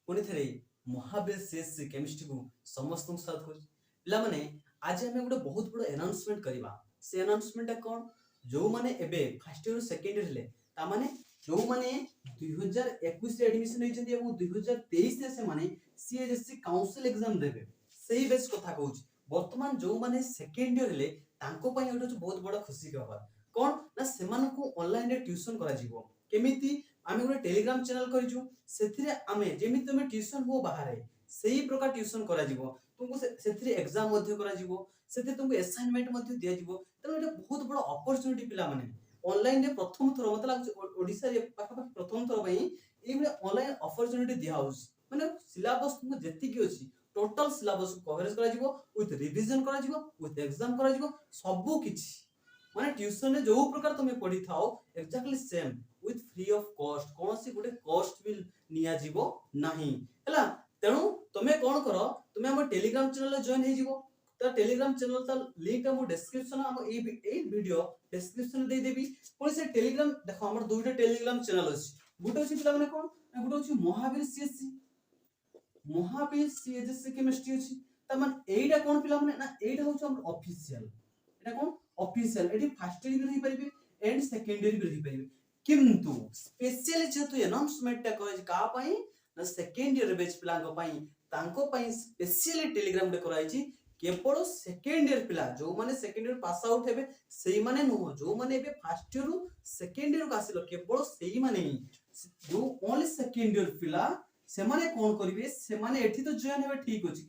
पुणी थे Mahavir CSC chemistry को समस्त स्वागत कर पिला माने आज हम गोटे बहुत बड़ अनाउंसमेंट करवा से अनाउंसमेंट कौन जो माने एबे फर्स्ट ईयर सेकंड ईयर ले ता माने जो माने 2021 रे एडमिशन होइछन्ती एवं 2023 रे से माने सीएससी काउंसिल एग्जाम देबे सेही बेस कथा कहूची वर्तमान जो माने सेकंड ईयर ले तांको पई एटा बहुत बड़ खुशी के खबर कोन ना सेमान को ऑनलाइन रे ट्यूशन करा जीवो केमिति आमे गोटे टेलीग्राम चैनल करिजु सेथिरे आमे जेमिति तमे ट्यूशन हो बाहरे सेही प्रकार ट्यूशन करा जीवो तुमको सेथिरे एग्जाम मध्ये करा जीवो सेथिरे तुमको असाइनमेंट मध्ये दिया जीवो तनो एटा बहुत बड़ अपॉर्चुनिटी पिला माने ऑनलाइन रे प्रथम थरो मत लागु ओडिसा रे पाखा पाखा प्रथम थरो पई ए बळे ऑनलाइन अपॉर्चुनिटी दिया होउस माने सिलेबस तुमको जेति की अछि टोटल सिलेबस कवरेज करा जीवो विथ रिवीजन करा जीवो विथ एग्जाम करा जीवो सब किछि माने ट्यूशन रे जो प्रकार तुमे पढी थाओ exactly same with free of cost कोनसी गुटे कॉस्ट भी निया जीवो नाही हला तेनु तुमे कोन करो तुमे हम टेलीग्राम चैनल जॉइन हे जीवो त टेलीग्राम चैनल ता लिंक हम डिस्क्रिप्शन हम ए वीडियो डिस्क्रिप्शन दे देबी कोन से टेलीग्राम देखो हमर दुइटा टेलीग्राम चैनल अछि गुटे अछि पिला माने कोन गुटे अछि महावीर सीएससी केमिस्ट्री अछि त मन एइडा कोन पिला माने ना एइडा होछ हमर ऑफिशियल एटा कोन ऑफिशियल एटी फर्स्ट ईयर भी रही परिबे एंड सेकंड ईयर भी रही परिबे किंतु स्पेशली जेतु अनाउंसमेंट टा कहै का पई ना सेकंड ईयर बैच पिलांग पई तांको पई स्पेशली टेलीग्राम रे कराई छी केवल सेकंड ईयर पिला जो माने सेकंड ईयर पास आउट हेबे सेही माने नो जो माने बे फर्स्ट ईयर रु सेकंड ईयर को आसिलो केवल सेही माने जो ओनली सेकंड ईयर पिला से माने कोन करिवे से माने एठी तो जॉइन हेबे ठीक अछि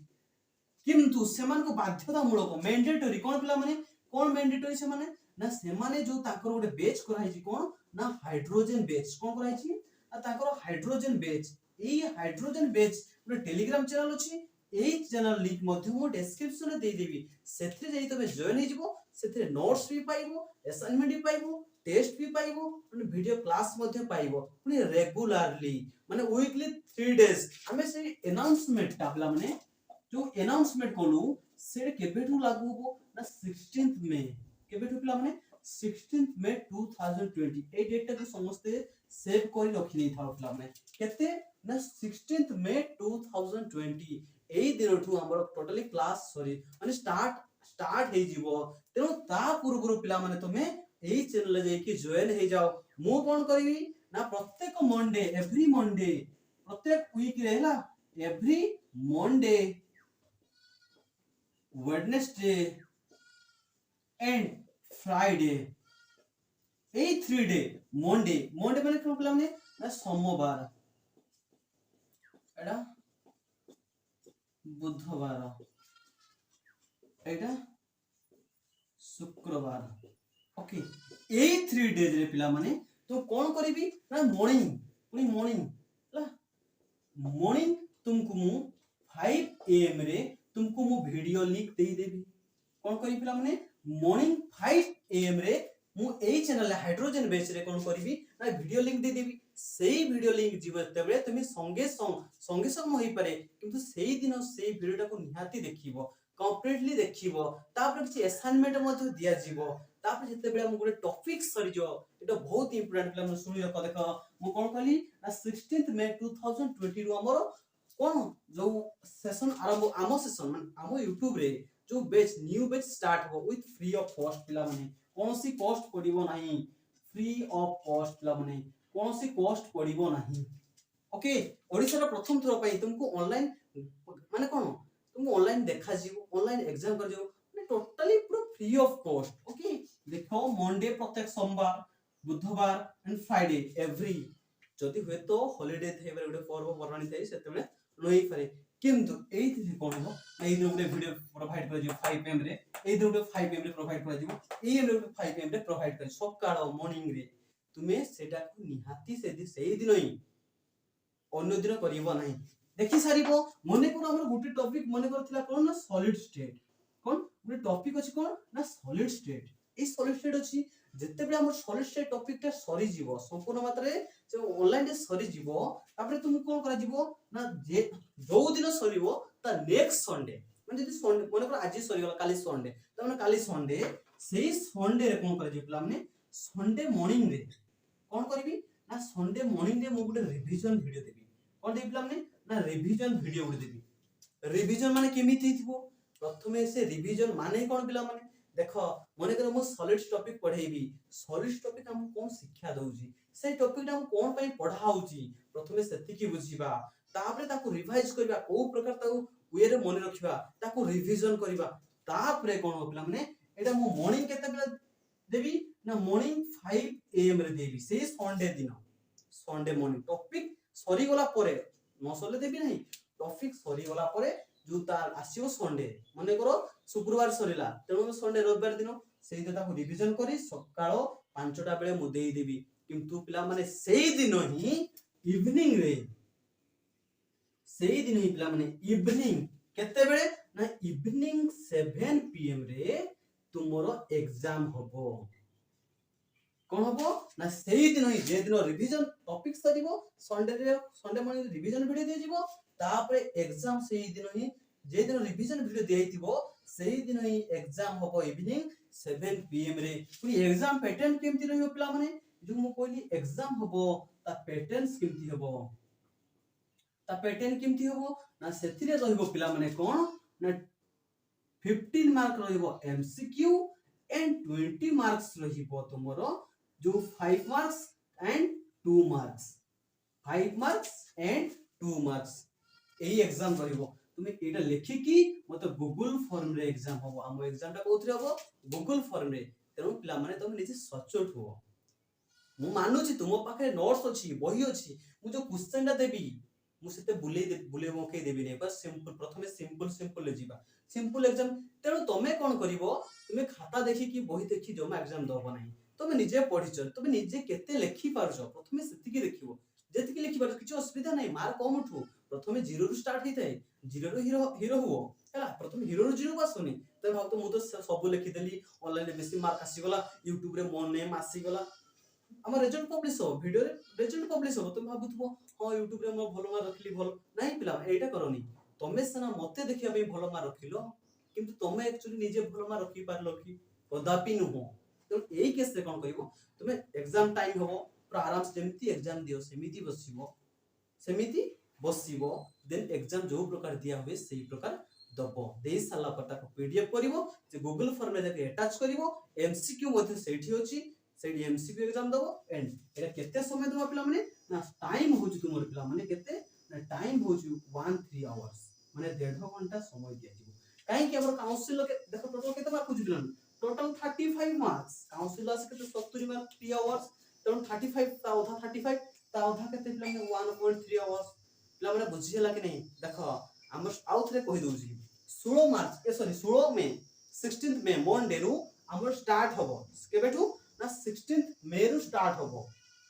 किंतु से मान को बाध्यतामूलक मैंडेटरी कोन पिला माने कोन मैंडेटरी से माने जो ताकर गोटे बैच कराई छी कोन ना हाइड्रोजन बैच कोन कराई छी आ ताकर हाइड्रोजन बैच ए हाइड्रोजन बैच गोटे टेलीग्राम चैनल अछि ए चैनल लिंक मध्ये मो डिस्क्रिप्शन रे दे देबी सेथि जाई तबे जॉइन हे जिवो सेथि नोट्स भी पाइबो असाइनमेंट भी पाइबो टेस्ट भी पाइबो वीडियो क्लास मध्ये पाइबो पुनी रेगुलरली माने वीकली 3 डेज हमें से अनाउंसमेंट टाबला माने जो अनाउंसमेंट कोलु से केबेठु लागू हो ना 16th मे केबेठु पिला माने 16th मे 2020 ए डेट को समस्त सेव करि रखि नै थाउ पिला माने केते ना 16th मे 2020 ए दिनठु हमर टोटली क्लास सॉरी माने स्टार्ट हे जीवो तेनो ता पूर्व पिला माने तमे ए चैनल जाई कि जॉइन हे जाओ मु कोन करबी ना प्रत्येक मंडे एवरी मंडे प्रत्येक वीक रे हला every Monday Wednesday and Friday A 3 day Monday माने कोन पिला माने ना सोमवार एडा बुधवार एडा शुक्रवार ओके ए 3 डेज रे पिला माने तो कोन करबी ना मॉर्निंग तुमको मु 5 am रे तुमको मु वीडियो लिंक दे देबी कोन करी पिला माने मॉर्निंग 5 am रे मु एई चैनल हाइड्रोजन बेस रे कोन करबी ना वीडियो लिंक दे देबी सेही वीडियो लिंक जीव तबे तुम संगे होई पारे किंतु सेही दिन सेही वीडियो को निहाती देखिबो कंप्लीटली देखिबो तापर किछि असाइनमेंट मध्ये दिया जीवो तापर जते बेला मु गोटे टॉपिक सरी जो एटा बहुत इंपोर्टेंट पिला मु सुनि रख देख मु कोन कहली ना 16th मे 2020 रु हमर कोन जो सेशन आरंभ आमो सेशन मान आमो YouTube रे जो बैच न्यू बैच स्टार्ट हो विथ फ्री ऑफ कॉस्ट पिला माने कोनसी कॉस्ट पडिबो नाही फ्री ऑफ कॉस्ट पिला माने कोनसी कॉस्ट पडिबो नाही ओके ओडिसा रा प्रथम थरो पई तुमको ऑनलाइन माने कोन तुमको ऑनलाइन देखा जीवो ऑनलाइन एग्जाम कर जीवो माने टोटली पूरा फ्री ऑफ कॉस्ट ओके देखो मंडे प्रत्येक सोमवार बुधवार एंड फ्राइडे एवरी जदि होय तो हॉलिडे थेबे गोटे पर्व परवाणी थाई सेते बेले लई पारे किंतु एई थि कोन हो एई गोटे वीडियो प्रोवाइड कर जिवो 5 pm रे एई गोटे 5 pm रे प्रोवाइड कर जिवो एई गोटे 5 pm रे प्रोवाइड कर सकाळ मॉर्निंग रे तुमे सेटा को निहाती सेही दिन ही अन्य दिन करिवो नाही देखि सारिबो मने को हमर गुटे टॉपिक मने करथिला कोन ना सॉलिड स्टेट कोन गुटे टॉपिक अछि कोन ना solid state A solid state अछि जते बेला हमर सॉलिड स्टेट टॉपिक ता सरी जीवो संपूर्ण मात्रे जो ऑनलाइन रे सरी जीवो तापर तुम कोन करा जीवो ना जे जो दिन सरीबो ता नेक्स्ट संडे माने जदि संडे मने कर आज सरी गला काली संडे त माने काली संडे सेही संडे रे कोन करा जीवला माने संडे मॉर्निंग रे कोन करबी ना संडे मॉर्निंग रे मु गुटे रिवीजन वीडियो देबी कोन देबी माने ना रिवीजन वीडियो गुडी देबी रिवीजन माने केमिति थिबो प्रथमे से रिवीजन माने कोन पिला माने देखो मने कर मो सॉलिड टॉपिक पढेबी सॉलिड टॉपिक हम कोन शिक्षा दउजी से टॉपिक हम कोन पई पढाउजी प्रथमे सेति की बुझिबा तापरे ताको रिवाइज करबा को प्रकार ताको वे रे मने रखिबा ताको रिवीजन करबा तापरे कोन हो पिला माने एटा मो मॉर्निंग केते बेला देबी ना मॉर्निंग 5 am रे देबी से संडे दिन संडे मॉर्निंग टॉपिक सरी गला परे न सले देबी नहीं टॉपिक सरी गला परे जो तार आसीओ संडे मने करो शुक्रवार सरीला तेणु संडे रविवार दिन सेही ताको रिवीजन करी सकाळो 5टा बेले मु देई देबी किंतु पिला माने सेही दिन ही इवनिंग रे सेही दिन ही पिला माने इवनिंग केते बेले ना इवनिंग 7 pm रे तुमरो एग्जाम होबो कोन होबो ना सेही दिन ही जे दिन रिवीजन टॉपिक सरीबो संडे मॉर्निंग रिवीजन वीडियो दे जिवो तापरे एग्जाम सेही दिन ही जे दिन रिवीजन वीडियो देइतिबो सेही दिन ही एग्जाम होबो इवनिंग 7 pm रे पुनी एग्जाम पैटर्न केमति रहियो पिला माने जो मु कहली एग्जाम होबो ता पैटर्न्स केमति होबो ता पैटर्न केमति होबो ना सेथिरे रहिबो पिला माने कोन ना 15 मार्क रहिबो एमसीक्यू एंड 20 मार्क्स रहिबो तुमरो जो 5 marks and 2 marks 5 marks and 2 marks एही एग्जाम रहिबो तुमे एटा लेखि की मते गूगल फॉर्म रे एग्जाम होबो हम एग्जाम ता कोथरे होबो गूगल फॉर्म रे तेनु पिला माने तुम निजे सचोट हो मु मानुची तुम पाखे नोट्स अछि बही अछि मु जो क्वेश्चन ता देबी मु सेते बुले मौके देबी नै बस सिंपल प्रथमे सिंपल ले जीवा सिंपल एग्जाम तेनु तमे कोन करिवो तुमे खाता देखि की बही देखि जमा एग्जाम दबो नै तमे निजे पढिछ तमे निजे केते लेखि पारछो प्रथमे सेति की देखिवो जेति की लेखि पारछो किछ असुविधा नै मार्क कम उठो प्रथमे 0 रु स्टार्ट हिताय 0 रु हीरो हुओ हला प्रथमे 0 रु 0 बसोनी त भाव तो मु तो सब लिखि देली ऑनलाइन रे बेसी मार्क आसी गला YouTube रे मोन नेम आसी गला हमर रिजल्ट पब्लिश हो वीडियो रे रिजल्ट पब्लिश हो तुम भाबुथबो हां YouTube रे मो भलो मार्क रखली भलो नाही पिला एटा करनी तमे सना मते देखिया बे भलो मार्क रखिलो किंतु तमे एक्चुअली निजे भलो मार्क रखि पारलो कि कदापि न हो तो एई केस रे कोन करिवो तमे एग्जाम टाइम होबो पर आराम से जेमती एग्जाम दियो सेमिति बसिबो देन एग्जाम जो प्रकार दिया होबे सेही प्रकार दबो देई साला पर ताको पीडीएफ करिवो जे गूगल फॉर्म रे जाके अटैच करिवो एमसीक्यू मध्ये सेठी होची सेठी एमसीक्यू एग्जाम दबो एंड एटा केते समय दबो पिला माने ना टाइम होची तुमर पिला माने केते ना टाइम होची 1-3 आवर्स माने 1.5 घंटा समय दिया जिवो काहे कि हमर काउंसिल के देखो टोटल केते मार्क खोजि पिला टोटल 35 मार्क्स काउंसिल आसे केते 70 मार्क 3 आवर्स तन 35 ता ओधा 35 ता ओधा केते पिला माने 1.3 आवर्स पिला माने बुझि हला कि नहीं देखो हमर आउट रे कहि दोजी 16 मार्च सॉरी 16 मई 16th मई मंडे रु हमर स्टार्ट होबो केबेटू ना 16th मई रु स्टार्ट होबो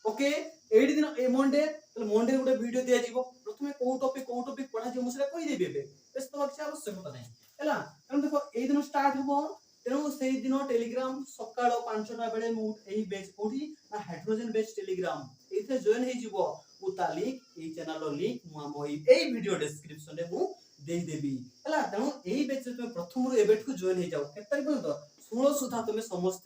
ओके एडी दिन ए मंडे तले मंडे गुटे वीडियो दिया जीवो प्रथमे को टॉपिक पढा जे मुसरा कहि देबे बे बेस तो अच्छा आवश्यकता नहीं हला हम देखो ए दिन स्टार्ट होबो तेनु सेही दिन टेलीग्राम सकाळो 5टा बेले मु एही बैच कोठी ना हाइड्रोजन बैच टेलीग्राम एथे जॉइन हे जीवो मु ता लिंक ए चैनल रो लिंक मु हम एही वीडियो डिस्क्रिप्शन रे मु देई देबी हला तेनु एही बैच रे तुम प्रथम रो एबेट को जॉइन हे जाओ केते पर्यंत 16 सुधा तुम समस्त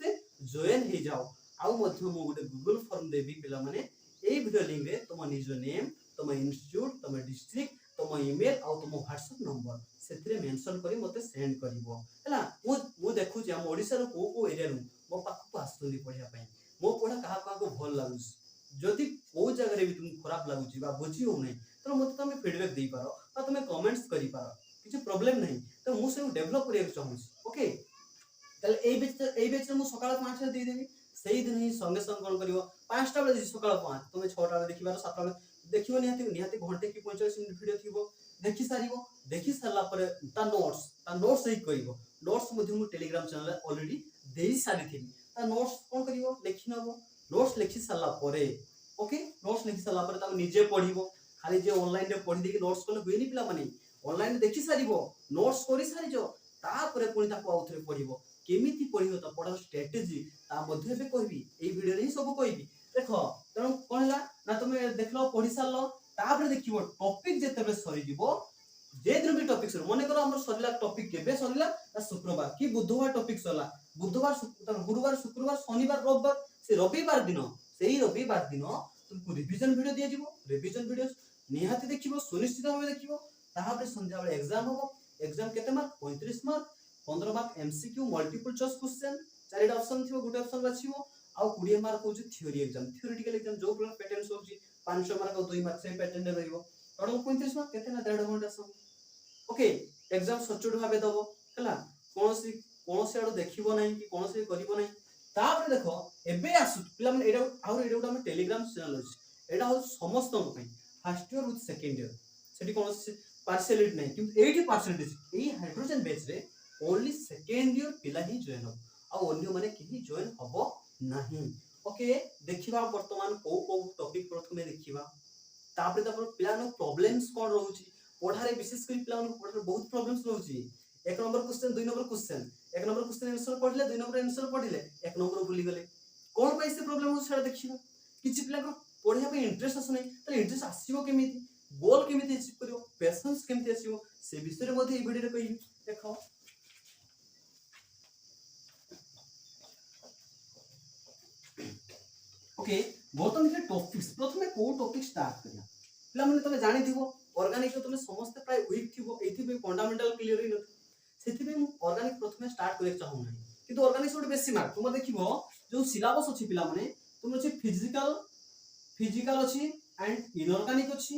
जॉइन हे जाओ आउ मध्य मु गुटे गूगल फॉर्म देबी पिला माने एही वीडियो लिंक रे तुम निजो नेम तुम इंस्टीट्यूट तुम डिस्ट्रिक्ट तुम ईमेल आ तुम व्हाट्सएप नंबर सेथरे मेंशन करी मते सेंड करिवो हला मु देखु जे हम ओडिसा रो को एरिया नु मो पाख को आस्तोली पढिया पई मो पढा कहा को भल लागुस जदि को जगह रे भी तुम खराब लागुची बा बुझी हो नै तो मते तुम फीडबैक देई पारो बा तुम कमेंट्स करि पारो किछ प्रॉब्लम नहीं तो मु से डेवलप करिया चाहू ओके तले एई बेच मु सकाळ 5 रे देई देबी सेही दिन ही संगे संग कोन करिवो 5टा बेले सकाळ 5 तुम 6टा बेले देखिबार 7टा बेले देखिबो निहाती घंटे की 45 मिनिट वीडियो थिबो देखि सारिबो देखि सारला पर ता नोट्स सही करिवो नोट्स मध्ये मु टेलीग्राम चैनल ऑलरेडी देई सारी थी ता नोट्स कोन करिवो लेखि नबो नोट्स लेखि सारला परे ओके नोट्स लेखि सारला परे ता निजे पढिबो खाली जे ऑनलाइन रे पढि देखि नोट्स कोन होइनी पिला माने ऑनलाइन देखि सारिबो नोट्स करि सारिजो ता परे पुनी ताको आउथरे पढिबो केमिति पढिबो ता पढा स्ट्रेटजी ता मध्ये बे कहबी एई वीडियो रे सब कहबी देखो तण कोन हला ना तुमे देखलो पढि सारलो तापर देखिबो टॉपिक जेतेबे सरी दिबो जे दिन भी टॉपिक सर मने करो हमर सरिला टॉपिक केबे सरिला ना शुक्रवार की बुधवार टॉपिक सरला बुधवार गुरुवार शुक्रवार शनिवार रविवार से रविवार दिन सेही रविवार दिन तुमको रिवीजन वीडियो दिया जिवो रिवीजन वीडियो निहाती देखिबो सुनिश्चित भाबे देखिबो ताहाबे संध्या बेले एग्जाम हो एग्जाम केते mark 35 mark 15 mark MCQ multiple choice question चारिटा ऑप्शन थिबो गुटे ऑप्शन बाछिबो आ 20 मार्क होची थ्योरी एग्जाम थ्योरेटिकल एग्जाम जो प्रकार पैटर्न होची 500 मार्क और 2 मार्क से पैटर्न रे रहइबो टोटल 35 मार्क केते ना 1.5 घंटा सब ओके एग्जाम सचोट भाबे दबो हला कोनोसी कोनोसी आडो देखिबो नाही कि कोनोसी करिबो नाही तापर देखो एबे आसु पिला माने एडा आउर एडा हम टेलीग्राम चैनल अछि एडा हो समस्त पई first year with second year सेठी कोनोसी पार्शियलिटी नाही किंतु 80 परसेंटेज एई हाइड्रोजन बैच रे ओनली सेकंड ईयर पिला ही जॉइन हो आ अन्य माने केही जॉइन हबो नाही ओके देखिबा वर्तमान को टॉपिक प्रथमे देखिबा तापर तापर पिला नो प्रॉब्लम्स कोन रहउची पढ़ारे विशेष कर पिला नो पढ़ारे बहुत प्रॉब्लम्स रहउची एक नंबर क्वेश्चन दुई नंबर क्वेश्चन एक नंबर क्वेश्चन आंसर पढ़ले दुई नंबर आंसर पढ़ले एक नंबर भूली गले कोन पई से प्रॉब्लम हो छाड़ देखिबा किछि पिला को पढ़िया पे इंटरेस्ट आसु नै त इंटरेस्ट आसीबो केमिति गोल केमिति अचीव करियो पेशेंस केमिति आसीबो से विषय रे मध्ये ए वीडियो रे कहि देखो ओके बर्तमान के टॉपिक्स प्रथमे को टॉपिक स्टार्ट करिया पिला माने तमे जानि थिबो ऑर्गेनिक तमे समस्त प्राय वीक थिबो एथि पे फंडामेंटल क्लियर हि न सेथि पे ऑर्गेनिक प्रथमे स्टार्ट करे चाहू नै किंतु ऑर्गेनिक सोड बेसी मार्क तुम देखिबो जो सिलेबस अछि पिला माने तुम अछि फिजिकल अछि एंड इनऑर्गेनिक अछि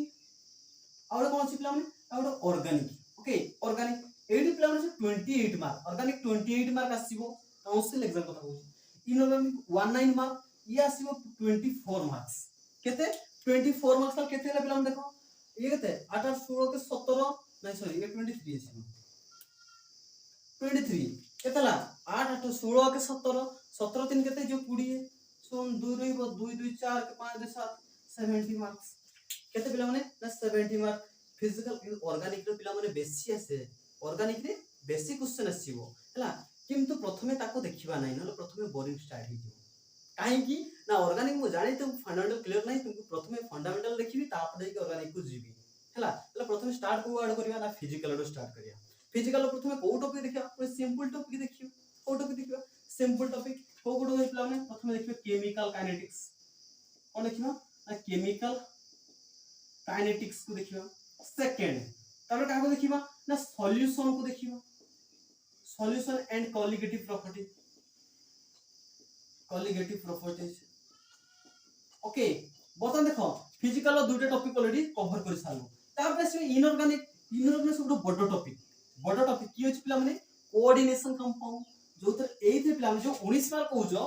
और कोन अछि पिला माने और ऑर्गेनिक ओके ऑर्गेनिक एडी पिला माने 28 मार्क ऑर्गेनिक 28 मार्क आसीबो काउंसिल एग्जाम कथा होछि इनऑर्गेनिक 19 मार्क ये आसीबो 24 मार्क्स केते 24 मार्क्स का केते पिला माने देखो ये केते 8 16 के 17 नहीं सॉरी ये 23 आसीबो 23 केतला 8 8 16 के 17 17 3 केते जो 20 सोन 2 रहइबो 2 2 4 के 5 2 7 70 मार्क्स केते पिला माने ना 70 मार्क फिजिकल ऑर्गेनिक रे पिला माने बेसी आसे ऑर्गेनिक रे बेसी क्वेश्चन आसीबो हला किंतु प्रथमे ताको देखिबा नै न प्रथमे बोरिंग स्टार्ट हि काहे कि ना ऑर्गेनिक मु जानि त फंडामेंटल क्लियर नै तुमको प्रथमे फंडामेंटल देखिबी तापर देके ऑर्गेनिक को जीबी हला हला प्रथमे स्टार्ट को ऐड करिया ना फिजिकल रो स्टार्ट करिया फिजिकल प्रथमे को टॉपिक देखिया कोई सिंपल टॉपिक देखियो को टॉपिक देखियो सिंपल टॉपिक को को देखला माने प्रथमे देखियो केमिकल काइनेटिक्स कोन देखियो ना केमिकल काइनेटिक्स को देखियो सेकंड तापर का को देखिबा ना सॉल्यूशन को देखियो solution and colligative properties okay बर्तमान देखो फिजिकल दुटे टॉपिक ऑलरेडी कवर कर सालो तापर से इनऑर्गेनिक सब बड़ टॉपिक की अछि पिला माने कोऑर्डिनेशन कंपाउंड जो तर एथे पिला जो 19 मार्क कहउजो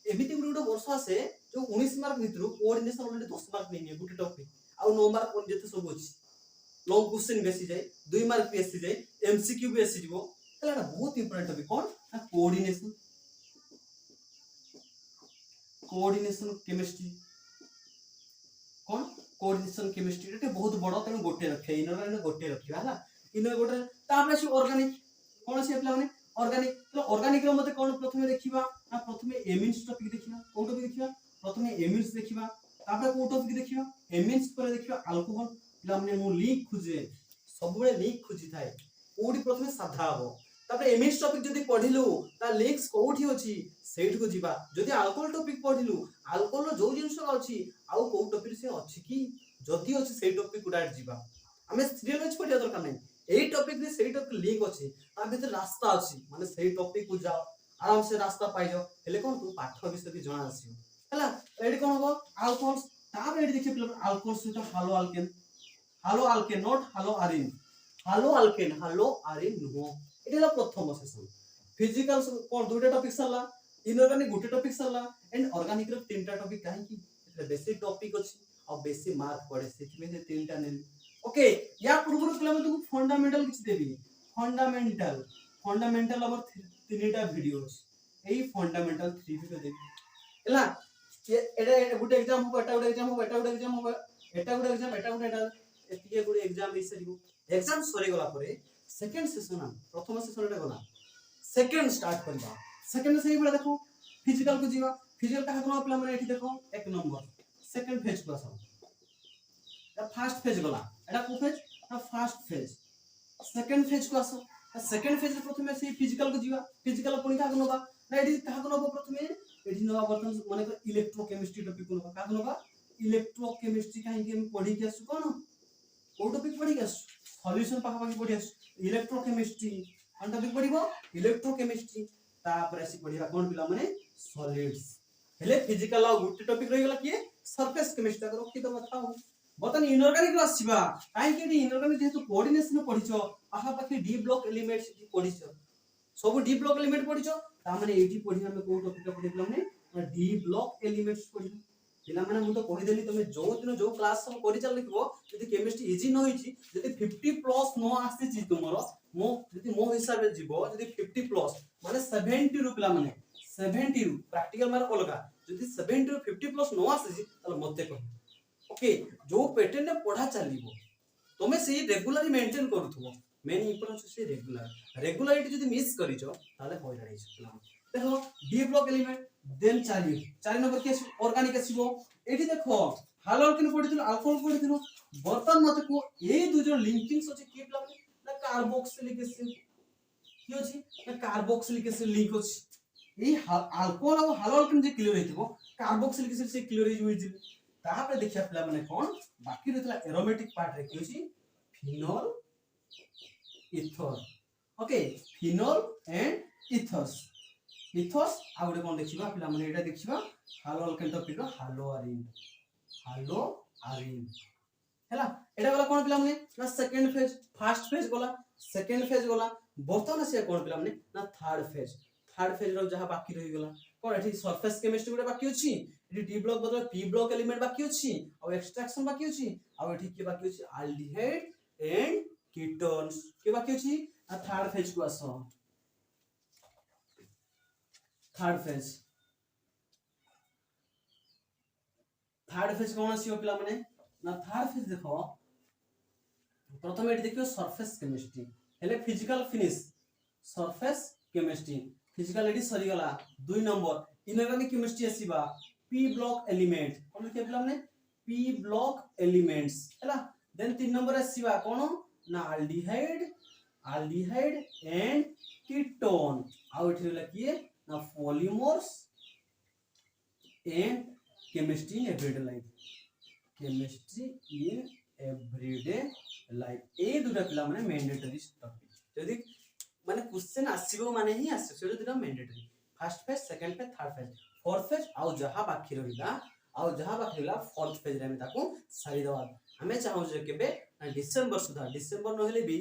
एबिति गुटे वर्ष आसे जो 19 मार्क भितरु कोऑर्डिनेशन ऑलरेडी 10 मार्क नै गुटे टॉपिक आ 9 मार्क कोन जेते सब अछि लॉन्ग क्वेश्चन बेसी जाय 2 मार्क बेसी जाय एमसीक्यू बेसी जीवो तला बहुत इंपोर्टेंट टॉपिक कोन कोऑर्डिनेशन केमिस्ट्री कोन कोऑर्डिनेशन केमिस्ट्री एटे बहुत बड़ तने गोटे रखे इनर गोटे रखिबा हला इनर गोटे तापर से ऑर्गेनिक कोन से पिला माने ऑर्गेनिक तो ऑर्गेनिक रो मते कोन प्रथमे देखिबा ना प्रथमे एमिन्स टॉपिक देखिबा को टॉपिक देखिबा प्रथमे एमिन्स देखिबा तापर को टॉपिक देखिबा एमिन्स पर देखिबा अल्कोहल पिला माने मु लीक खुजे सब बेले लीक खुजी थाए कोडी प्रथमे साधा हबो तापर एमिन्स टॉपिक जदी पढिलु ता लीक्स कोठी अछि सेठ को जीवा जदी अल्कोहल टॉपिक पढिलु अल्कोहल जो जिंस अछि आउ को टॉपिक से अछि कि जदी अछि सेही टॉपिक उडा जीवा हमें सीरियल अछि पढिया दरकार नै एही टॉपिक रे सेही टॉपिक लिंक अछि ता भीतर रास्ता अछि माने सेही टॉपिक को जाओ आराम से रास्ता पाइ जाओ हेले कोन तू पाठ विषय भी जणा आसी हला एडी कोन हो अल्कोहल तापर एडी देखि अल्कोहल से तो haloalkane not haloarene नो एला प्रथम सेशन फिजिकल कोन दुटा टॉपिक सरला इनऑर्गेनिक गुटे टॉपिक सरला एंड ऑर्गेनिक रो तीनटा टॉपिक काहे कि एटा बेसिक टॉपिक अछि और बेसी मार्क पड़े सेति में से तीनटा ने ओके या पूर्व क्लास में तुम फंडामेंटल किछ देबी फंडामेंटल और तीनटा वीडियोस एई फंडामेंटल 3 वीडियो देबी एला एटा गुटे एग्जाम हो एटा गुटे एग्जाम हो एटा गुटे एग्जाम हो एटा गुटे exam Etah Gute Etah एतिके Gute exam A सरीबो exam सरी गला परे सेकंड सेशन प्रथम सेशन एटा गला सेकंड स्टार्ट करबा सेकंड से ही बड़ा देखो फिजिकल को जीवा फिजिकल का कोन अपला माने एठी देखो एक नंबर सेकंड फेज को आसो द फर्स्ट फेज गला एटा को phase the first phase second phase को आसो सेकंड फेज प्रथमे से फिजिकल को जीवा फिजिकल कोन का नबा ना एठी का नबा प्रथमे एठी नबा बर्तन माने इलेक्ट्रोकेमिस्ट्री टॉपिक को नबा का नबा इलेक्ट्रोकेमिस्ट्री काहे कि हम पढी के आसु कोन को टॉपिक पढ़ी के सॉल्यूशन पाखा पाखी पढ़ी इलेक्ट्रोकेमिस्ट्री कौन टॉपिक पढ़िबो इलेक्ट्रोकेमिस्ट्री तापर आसी पढ़िबा कोन पिला माने सॉलिड्स हेले फिजिकल आ गुटे टॉपिक रहि गेला किए सरफेस केमिस्ट्री को रखि दबा थाउ बतन इनऑर्गेनिक आसीबा काई के इनऑर्गेनिक जेतु कोऑर्डिनेशन पढ़िछो पाखा पाखी डी ब्लॉक एलिमेंट्स पढ़िछो सब डी ब्लॉक एलिमेंट पढ़िछो ता माने एठी पढ़ी हम को टॉपिक पढ़िबला माने डी ब्लॉक एलिमेंट्स पढ़िबो पिला माने मु तो कहि देली तमे जो दिन जो क्लास सब करि चल लिखबो यदि केमिस्ट्री इजी न होइची यदि 50 प्लस न आसी छी तुमरो मो यदि मो हिसाब रे जीवो यदि 50 प्लस माने 70 रु पिला माने 70 रु प्रैक्टिकल मार्क अलगा यदि 70 रु 50 प्लस न आसी छी तले मते कहि ओके जो पैटर्न ने पढ़ा चलीबो तमे से रेगुलरली मेंटेन करूथबो मेन इंपोर्टेंस से रेगुलरिटी यदि मिस करिचो ताले होय रही छ देखो D block element then 4 number के ऑर्गेनिक आसीबो एठी देखो हालोकेन पढिथिलो अल्कोहल पढिथिलो बर्तन मते को ए दुजो लिंकिंग्स अछि की प्लग ना कार्बोक्सिलिक एसिड की अछि ना कार्बोक्सिलिक एसिड लिंक अछि ए अल्कोहल और हालोकेन जे क्लियर हेतिबो कार्बोक्सिलिक एसिड से क्लियर हे जुइ जिल तापर देखिया पिला माने कोन बाकी रहतला एरोमेटिक पार्ट रे की अछि phenol ether okay phenol and ethers ethers आ गुटे कोन देखिबा पिला माने एटा देखिबा हालो अल्केन टॉपिक हालोआरिन हैला एटा वाला कोन पिला माने ना सेकंड फेज फर्स्ट फेज गोला सेकंड फेज गोला बर्तन से कोन पिला माने ना थर्ड फेज रो जहा बाकी रहि गेला कोन एठी सरफेस केमिस्ट्री गुटे बाकी अछि एठी डी ब्लॉक बदला पी ब्लॉक एलिमेंट बाकी अछि और एक्सट्रैक्शन बाकी अछि और एठी के बाकी अछि एल्डिहाइड एंड कीटोन्स के बाकी अछि आ थर्ड फेज को आसो थर्ड फेज कौन आसी पिला माने ना थर्ड फेज देखो प्रथम एठी देखियो सरफेस केमिस्ट्री हेले physical finish surface chemistry physical एडी सरी गला 2 नंबर इनऑर्गेनिक केमिस्ट्री आसीबा पी ब्लॉक एलिमेंट कोन के पिला माने पी ब्लॉक एलिमेंट्स हैला देन 3 नंबर आसीबा कोन ना एल्डिहाइड एंड कीटोन आ एठी लकिए ना polymers and chemistry in everyday life ए दुटा पिला माने मैंडेटरी टॉपिक यदि माने क्वेश्चन आसीबो माने ही आसे से दुटा mandatory first phase second phase third phase fourth phase आ जहा बाकी रहिला फोर्थ फेज रे हम ताको सारी दवा हमें चाहू जे केबे डिसेंबर न हेले भी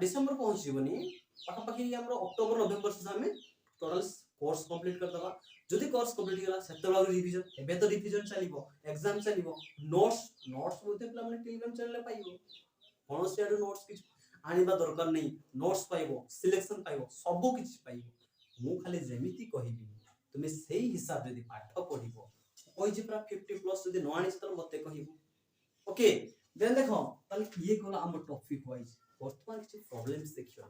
डिसेंबर पहुंच जीवनी पाखा पाखी हमरो अक्टोबर नवंबर सुधा हमें टोटल कोर्स कंप्लीट कर दबा जदि कोर्स कंप्लीट गेला सेतेला रिवीजन एबे तो रिवीजन चलीबो एग्जाम चलीबो नोट्स बोलते पिला माने टेलीग्राम चैनल पाइबो कोन से आडू नोट्स किछ आनिबा दरकार नहीं नोट्स पाइबो सिलेक्शन पाइबो सब किछ पाइबो मु खाली जेमिति कहिबी तुमे सेही हिसाब जदि पाठ पढिबो ओइ जे पूरा 50 प्लस जदि न आनिस त मते कहिबो ओके देन देखो ताले ये कोला हम टॉपिक वाइज वर्तमान किछ प्रॉब्लम्स देखियो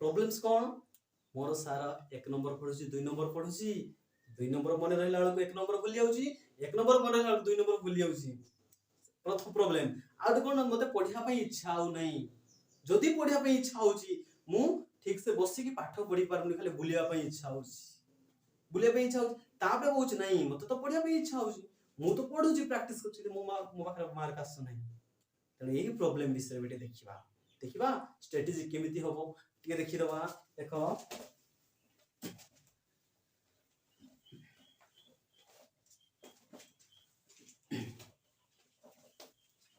प्रॉब्लम्स कोन मोर सारा 1 नंबर पढुची 2 नंबर पढुची 2 नंबर मने रहला को 1 नंबर भूली जाउची 1 नंबर मने रहला 2 नंबर भूली जाउची प्रथम प्रॉब्लम आ कोन मते पढिया पई इच्छा हो नहीं जदि पढिया पई इच्छा होची मु ठीक से बसी की पाठ पढी पारनी खाली बुलिया पई इच्छा होची ताबे होच नहीं मते तो पढिया पई इच्छा होची मु तो पढुची प्रैक्टिस करची मो पाखर मार्क आस नहीं तले एही प्रॉब्लम विषय बेटे देखिबा स्ट्रेटजी केमिति होबो टिके देखि दबा देखो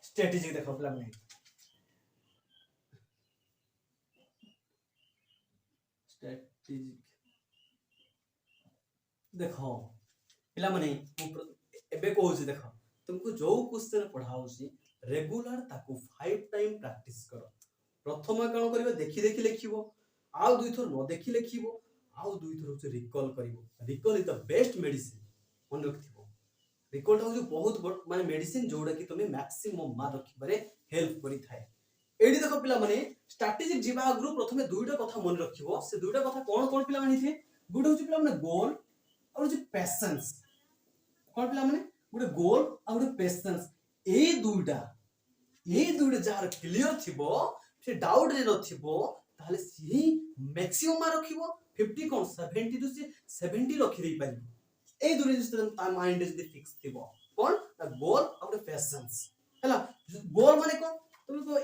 स्ट्रेटजी देखो प्लान में स्ट्रेटजी देखो पिला माने एबे कहूची देखो तुमको जो क्वेश्चन पढ़ाउची रेगुलर ताको 5 टाइम प्रैक्टिस करो प्रथम कोन करिवो देखि देखि लिखिबो आउ दुई थर न देखि लिखिबो आउ दुई थर होचे रिकॉल करिवो recall is the best medicine मन रखिबो रिकॉल होचे बहुत माने मेडिसिन जोडा कि तुमे मैक्सिमम मार रखिबारे हेल्प करि थाए एडी देखो पिला माने स्ट्रैटेजिक जीवा ग्रुप प्रथमे दुईटा कथा मन रखिबो से दुईटा कथा कोन कोन पिला माने थे गुड होचे पिला माने गोल और होचे पेशेंस कोन पिला माने गुड गोल और गुड पेशेंस ए दुईटा जार क्लियर थिबो से डाउट जे नथिबो ताले सी मैक्सिमम मार रखिबो 50 कोन 70 टू 70 रखि दे पारी ए दुईटा जे ता माइंड जे फिक्स थिबो कोन गोल और पेशेंस हला गोल माने कोन तुम को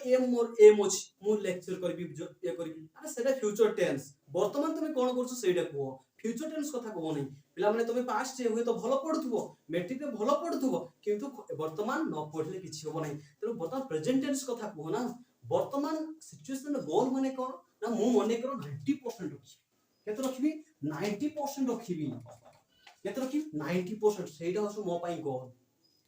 एम अछि मु लेक्चर करबी ये करबी अरे सेटा फ्यूचर टेंस वर्तमान तुम कोन करछ सेटा को फ्यूचर टेंस कथा को नहीं पिला माने तुम पास्ट हुए तो भलो पढुथबो मैट्रिक रे भलो पढुथबो किंतु वर्तमान न पढले किछि होबो नहीं तेनु वर्तमान प्रेजेंट टेंस कथा को ना वर्तमान सिचुएशन गोल माने कोन ना मु मने करो 90% रखी केते रखिबी 90% रखिबी केते रखी 90% सेटा हसु मो पई गोल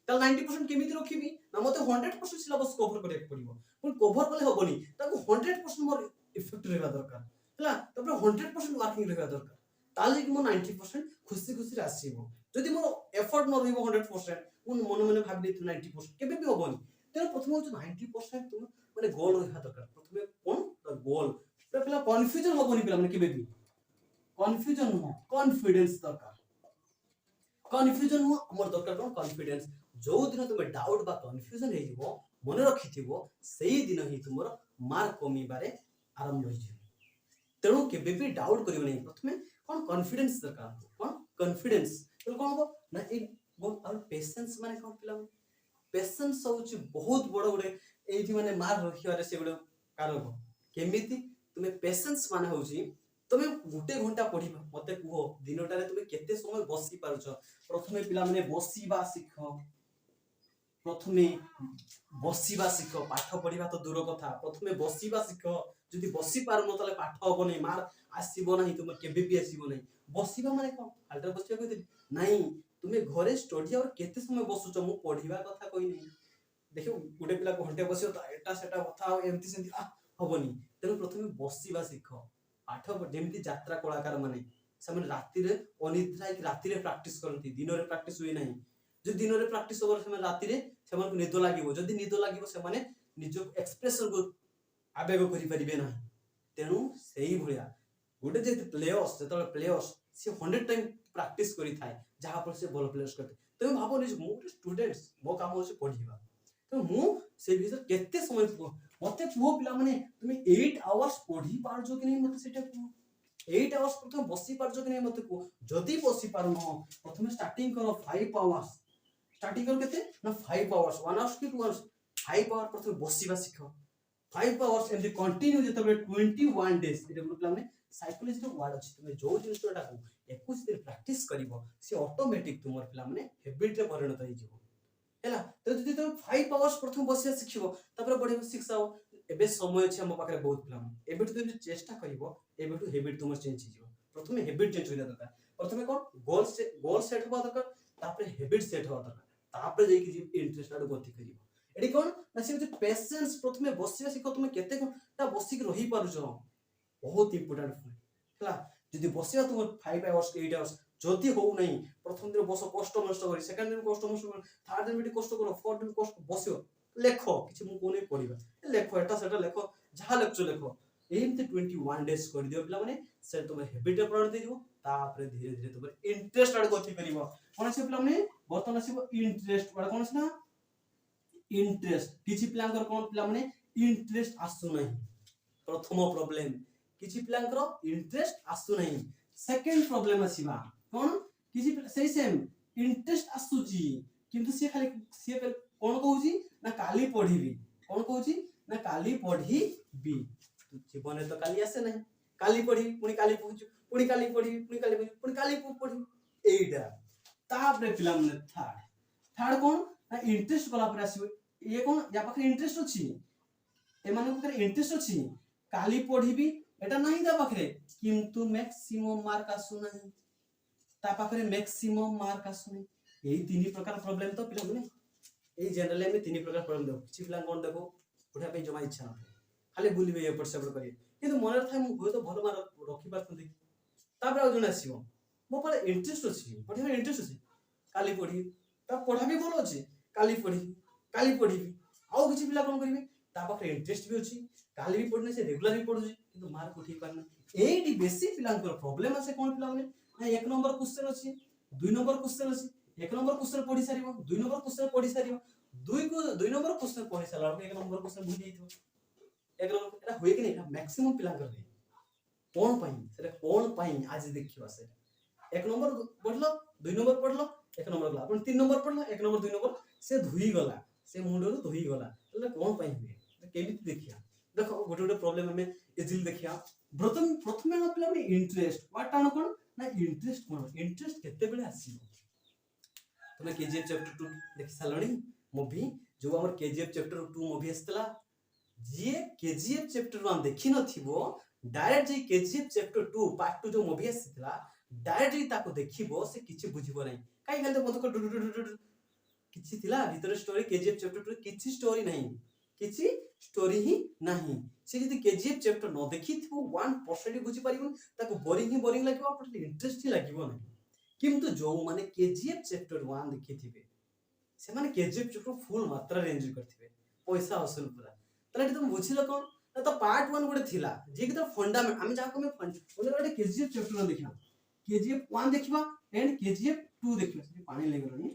ताल 90% केमिति रखिबी ना मते 100% सिलेबस कवर करे पड़िबो पण कवर कले होबनी ताको 100% मोर इफेक्ट रहबा दरकार हला तबरे 100% वर्किंग रहबा दरकार ताले कि मो 90% खुशी खुशी आसीबो जदि मोर एफर्ट न रहबो 100% मु मन मन भाबि 90% केबे भी होबनी तेन प्रथम हो 90% तुम माने गोल रहबा दरकार प्रथमे कोन गोल तो पिला कन्फ्यूजन होबनी पिला माने केबे भी कन्फ्यूजन हो कॉन्फिडेंस दरकार कन्फ्यूजन हो हमर दरकार कोन कॉन्फिडेंस जो दिन तुम डाउट बा कन्फ्यूजन हे जिवो मन रखिथिबो सेही दिन ही तुमर मार्क कमी बारे आरंभ होई जे तेणु केबे भी डाउट करियो नहीं प्रथमे कोन कॉन्फिडेंस दरकार कोन कॉन्फिडेंस तो कोन हो ना ए और पेशेंस माने कोन पिला पेशेंस होउची बहुत बड़ बड़े एथि माने मार्क रखियारे से बड़ कारक केमिति तुमे पेशेंस माने होउची तुमे गुटे घंटा पढिबा मते कुहो दिनटारे तुमे केते समय बसी पारुछ प्रथमे पिला माने बसीबा सिख प्रथमे बसीबा सिख पाठ पढिबा तो दूर कथा प्रथमे बसीबा सिख जदि बसी पार न तले पाठ होबो नै मार आसीबो नै तुम केबे भी आसीबो नै बसीबा माने कोन हालटा बसीबा कहते नाही तुमे घरे स्टडी और केते समय बसुछ मु पढिबा कथा कहि नै देखियो गुटे पिला घंटे बसियो त एटा सेटा कथा एमति सेंति होबोनी तेनु प्रथमे बसीबा सिख पाठ जेमति यात्रा कलाकार माने समान राति रे अनिद्रा कि राति रे प्रैक्टिस करंती दिन रे प्रैक्टिस हुई नाही जो दिन रे प्रैक्टिस होबर समान राति रे समान को निद लागिवो जदी निद लागिवो से माने निज एक्सप्रेशन को आवेग करि परिबे ना तेनु सेही भलिया गुटे जे प्लेयर्स जेतले प्लेयर्स से 100 टाइम प्रैक्टिस करि थाए जहां पर से बॉल प्लेयर्स करते तो भाबो नि मु स्टूडेंट्स मो काम होसे पढिबा तो मु से भीतर केते समय मते पुओ पिला माने तुमे 8 आवर्स पढी पारजो कि नै मते सेटा को 8 आवर्स प्रथम बसी पारजो कि नै मते को जदी बसी पार न प्रथम स्टार्टिंग करो 5 आवर्स स्टार्टिंग करो केते ना 5 आवर्स 1 आवर्स कि 2 आवर्स 5 आवर प्रथम बसीबा सिखो 5 आवर्स एंड कंटिन्यू जेतबे 21 डेज एटा को पिला माने साइकोलॉजी रो वर्ड अछि तुमे जो जिनिसटा को 21 दिन प्रैक्टिस करिवो से ऑटोमेटिक तुमर पिला माने हैबिट रे परिणत होई जिवो हैला तो जदि तुम 5 आवर्स प्रथम बसिया सिखिबो तापर बढ़िबो 6 आवर एबे समय अछि हम पाखरे बहुत पिला एबे तो तुम चेष्टा करिवो एबे तो हैबिट तुमर चेंज हिजो प्रथमे हैबिट चेंज होइला दरकार प्रथमे कोन गोल सेट होबा दरकार तापर हैबिट सेट होबा दरकार तापर जेकी जी इंटरेस्ट आडो गति करिवो एडी कोन ना से पेशेंस प्रथमे बसिया सिखो तुम केते ता बसी के रही पारुछो बहुत इंपोर्टेंट हैला जदि बसिया तुम 5 आवर्स 8 आवर्स जदि हो नहीं प्रथम दिन बस कष्ट नष्ट करी सेकंड दिन कष्ट नष्ट कर थर्ड दिन भी कष्ट करो फोर्थ दिन कष्ट बसियो लेखो किछि मु कोने पढिबा लेखो एटा सेटा लेखो जहा लेखो लेखो एमते 21 डेज कर दियो पिला माने से तुम हैबिट परिणत दियो तापर धीरे धीरे तुम इंटरेस्ट आड गति करिवो कोन से पिला माने बर्तन आसीबो इंटरेस्ट वाला कोन से ना इंटरेस्ट किछि पिलांकर कोन पिला माने इंटरेस्ट आसु नहीं प्रथम प्रॉब्लम किछि पिलांकर इंटरेस्ट आसु नहीं सेकंड प्रॉब्लम आसीबा कोन किछि सेही सेम इंटरेस्ट आसुची किंतु से खाली कोन कहूची ना काली पढिबी कोन कहूची ना काली पढिबी जीवन तो काली आसे नहीं काली पढी पुनी काली पहुचू पुनी काली पढी पुनी काली पढी पुनी काली पढी एइडा तापरे पिला मने थर्ड कोन ना इंटरेस्ट गला पर आसीबो ये कोन या पाखरे इंटरेस्ट अछि ए माने पाखरे इंटरेस्ट अछि काली पढिबी एटा नहीं दा पाखरे किंतु मैक्सिमम मार्क आसु नहीं ता पाखरे मैक्सिमम मार्क आसु नहीं एही तीन प्रकार प्रॉब्लम तो पिला मने एही जनरली में तीन प्रकार प्रॉब्लम देखो किछि पिला कोन देखो पढा पे जमा इच्छा न खाली बुलिबे ए पर सब करी किंतु मन थाय मु होय तो भलो मार्क रखि पारथि तापर आ जण आसीबो मो पर इंटरेस्ट अछि पढिबा इंटरेस्ट अछि काली पढी ता पढा भी भलो अछि काली पढी आउ किछि पिला कोन करिवे ता पाखरे इंटरेस्ट भी अछि काली भी पढने से रेगुलर भी पढुछि किंतु मार्क उठी पारना एडी बेसी पिलांकर प्रॉब्लम आसे कोन पिला माने ना एक नंबर क्वेश्चन अछि दुई नंबर क्वेश्चन अछि एक नंबर क्वेश्चन पढि सारिबो दुई नंबर क्वेश्चन पढि सारिबो दुई नंबर क्वेश्चन पढि सारला एक नंबर क्वेश्चन भूल जाइतो एक नंबर एटा होय कि नहीं मैक्सिमम पिलांकर रे कोन पई सेटा कोन पई आज देखियो से एक नंबर पढलो दुई नंबर पढलो एक नंबर गला अपन तीन नंबर पढलो एक नंबर दुई नंबर से धुई गला से मुंडो धुई गला तले कोन पई हुए केमिति देखिया देखो गोटे गोटे प्रॉब्लम हमें इजीली देखिया प्रथम हम पिला माने इंटरेस्ट व्हाट आनो कोन ना इंटरेस्ट केते बेले आसीबो तुमे केजीएफ चैप्टर 2 देखि सालणी मूवी जो हमर केजीएफ चैप्टर 2 मूवी आस्तला जे केजीएफ चैप्टर 1 देखि नथिबो डायरेक्ट जे केजीएफ चैप्टर 2 पार्ट 2 जो मूवी आसीतला डायरेक्ट ताको देखिबो से किछि बुझिबो नै काई गले मत को किछि थिला भीतर स्टोरी केजीएफ चैप्टर 2 किछि स्टोरी नहीं किछि स्टोरी ही नहीं से यदि केजीएफ चैप्टर न देखि थिबो 1% बुझि परिबो ताको बोरिंग लागिबो आपन इंटरेस्ट ही लागिबो नै किंतु जो माने केजीएफ चैप्टर 1 देखि थिबे से माने केजीएफ चैप्टर फुल मात्रा रे एन्जॉय करथिबे पैसा वसूल पूरा तले तुम बुझिलो कोन तो पार्ट 1 गुडे थिला जे कि तो फंडामेंट हम जाको में बोले गोटे केजीएफ चैप्टर देखिबा केजीएफ 1 देखिबा एंड केजीएफ 2 देखिबा से पानी लेगलनी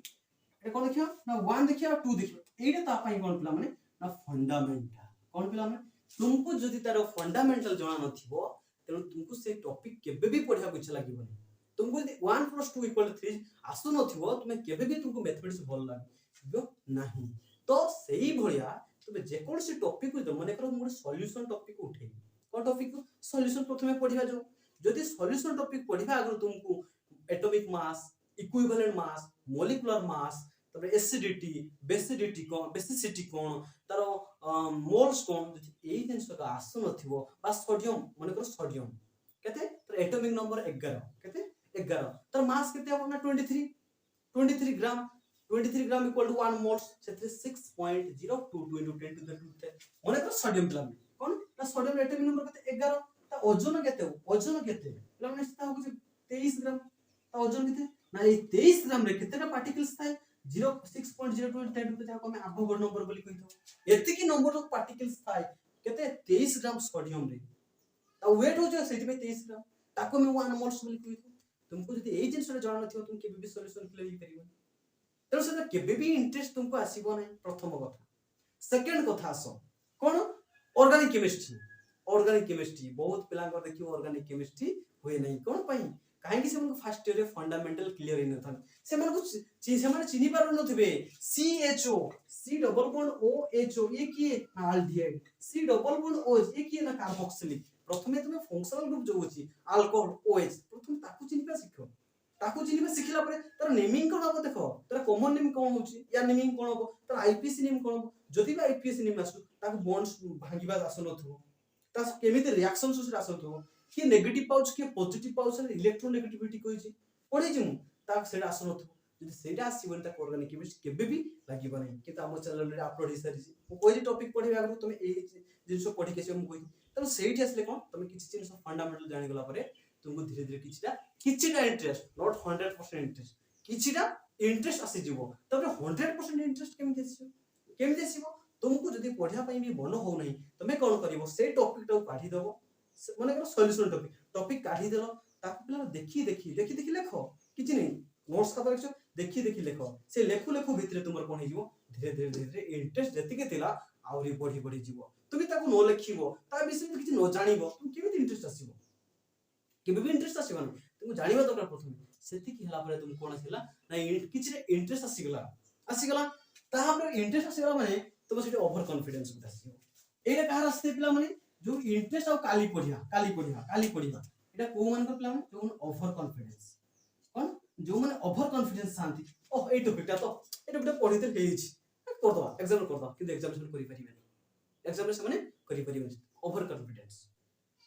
ए कोन देखिबा ना 1 देखिबा 2 देखिबा एटा ता पई कोन पिला माने ना फंडामेंट कोन पिला माने तुमको जदि तार फंडामेंटल जणा नथिबो तेनु तुमको से टॉपिक केबे भी पढिया कुछ लागिबोनी तुमको यदि 1 + 2 = 3 आसु नथिबो तुमे केबे भी तुमको मैथमेटिक्स भल लागिबो नाही तो सेही भलिया तुमे जे कोन से टॉपिक को माने करो मोर सॉल्यूशन टॉपिक उठे कोन टॉपिक सॉल्यूशन प्रथमे पढिबा जो जदि सॉल्यूशन टॉपिक पढिबा अगर तुमको atomic mass equivalent mass molecular mass तबे एसिडिटी बेसिसिटी कोन तारो मोल्स कोन जदि एई जिंस का आसु नथिबो बा सोडियम माने करो सोडियम केते तर एटॉमिक नंबर 11 केते 11 तर मास केते हो ना 23 ग्राम 23 ग्राम इक्वल टू 1 मोल्स सेते 6.022 into 10 to the 2 माने करो सोडियम प्लम कोन ना सोडियम एटॉमिक नंबर केते 11 ता ओजन केते प्लम निस्ता हो 23 ग्राम ता ओजन केते ना ए 23 ग्राम रे केतेटा पार्टिकल्स थाए 6.022 10 to the जाको में आभोगोड नंबर बोली कहितो एति की नंबर ऑफ पार्टिकल्स थाए केते 23 ग्राम सोडियम रे ता वेट हो जे सेति में 23 ग्राम ताको में 1 मोल्स बोली कहितो तुमको जदि एई जिंस रे जाना नथियो तुम केबे भी सॉल्यूशन क्लियर ही करिवो तो से केबे भी इंटरेस्ट तुमको आसीबो नै प्रथम कथा सेकंड कथा आसो कोन ऑर्गेनिक केमिस्ट्री बहुत पिला को देखियो ऑर्गेनिक केमिस्ट्री होय नै कोन पई काहे कि से मन फर्स्ट ईयर रे फंडामेंटल क्लियर इन थन से मन को से मन चिनी पार नथिबे CHO C double bond OHO ये की aldehyde C double bond OH ये की ना कार्बोक्सिलिक प्रथमे तुमे फंक्शनल ग्रुप जो होची अल्कोहल OH प्रथम ताकू चिनी पा सिखो ताकू चिनी सिखिला परे तार नेमिंग कोन हो देखो तार कॉमन नेम कोन होची या नेमिंग कोन हो तार आईपीसी नेम कोन हो जदी बा आईपीसी नेम आसु ताकू बॉन्ड्स भांगीबा आसु नथो ता केमिति रिएक्शन सोस आसु कि नेगेटिव पाउच कि पॉजिटिव पाउच इलेक्ट्रोनेगेटिविटी कोइची पढे जिमु ता सेडा आसु नथो जदी सेडा आसीबन ता ऑर्गेनिक केमिस्ट्री केबे भी लागिबो नै कि ता हम चैनल रे अपलोड हि सरी मु कोइ टॉपिक पढिबा अगर तुमे ए जिंसो पढि के मु कोइ त सेठी आसले कोन तुमे किछि जिंस फंडामेंटल जानि गला परे तुमको धीरे धीरे किछिटा इंटरेस्ट नॉट 100% इंटरेस्ट किछिटा इंटरेस्ट आसी जीवो तबे 100% इंटरेस्ट केमिति आसीबो तुमको जदी पढिया पई भी मन हो नै तमे कोन करिवो से टॉपिक टा काढी दबो माने करो सॉल्यूशन टॉपिक काढी देलो ताको पिला देखि लेखो किछि नै नोट्स का देखो देखि लेखो से लेखु भितरे तुमर कोन हिजो धीरे धीरे इंटरेस्ट जति के थिला आउरी बढ़ी जीवो तुमी ताको न लेखिबो ता विषय में किछि न जानिबो तुम केमिति इंटरेस्ट आसीबो केबे भी इंटरेस्ट आसीबो नै तुम जानिबा दरकार प्रथमे सेति की हला परे तुम कोन थिला ना किछि इंटरेस्ट आसीगला ता हमर इंटरेस्ट आसीगला माने तुम सेठी ओवर कॉन्फिडेंस गुता आसीबो एटा कहार आस्ते पिला माने जो इंटरेस्ट आ काली पढिया एटा को मन को पिला माने जो ओवर कॉन्फिडेंस कोन जो माने ओवर कॉन्फिडेंस शांति ओ ए टॉपिकटा तो एटा बिटा पढिते हेइछि कर दो एग्जाम कर दो कि एग्जामिनेशन करि परिबे एग्जामिनेशन माने करि परिबे ओवर कॉन्फिडेंस